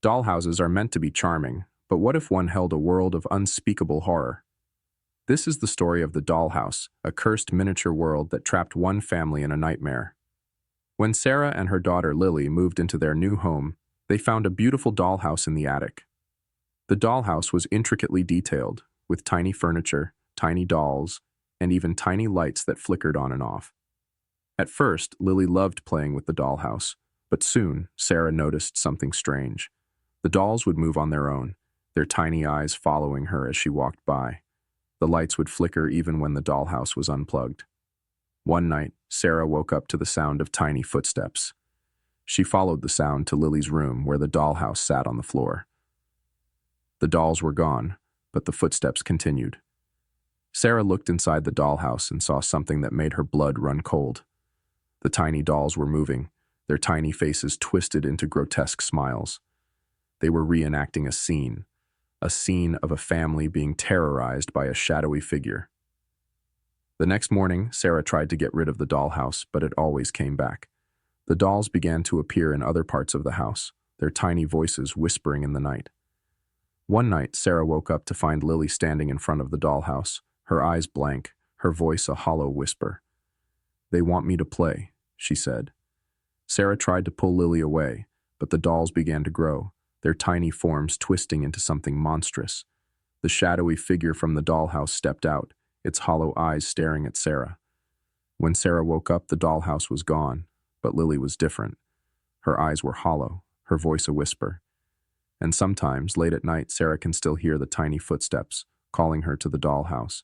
Dollhouses are meant to be charming, but what if one held a world of unspeakable horror? This is the story of the Dollhouse, a cursed miniature world that trapped one family in a nightmare. When Sarah and her daughter Lily moved into their new home, they found a beautiful dollhouse in the attic. The dollhouse was intricately detailed, with tiny furniture, tiny dolls, and even tiny lights that flickered on and off. At first, Lily loved playing with the dollhouse, but soon Sarah noticed something strange. The dolls would move on their own, their tiny eyes following her as she walked by. The lights would flicker even when the dollhouse was unplugged. One night, Sarah woke up to the sound of tiny footsteps. She followed the sound to Lily's room where the dollhouse sat on the floor. The dolls were gone, but the footsteps continued. Sarah looked inside the dollhouse and saw something that made her blood run cold. The tiny dolls were moving, their tiny faces twisted into grotesque smiles. They were reenacting a scene of a family being terrorized by a shadowy figure. The next morning, Sarah tried to get rid of the dollhouse, but it always came back. The dolls began to appear in other parts of the house, their tiny voices whispering in the night. One night, Sarah woke up to find Lily standing in front of the dollhouse, her eyes blank, her voice a hollow whisper. "They want me to play," she said. Sarah tried to pull Lily away, but the dolls began to grow, their tiny forms twisting into something monstrous. The shadowy figure from the dollhouse stepped out, its hollow eyes staring at Sarah. When Sarah woke up, the dollhouse was gone, but Lily was different. Her eyes were hollow, her voice a whisper. And sometimes, late at night, Sarah can still hear the tiny footsteps, calling her to the dollhouse.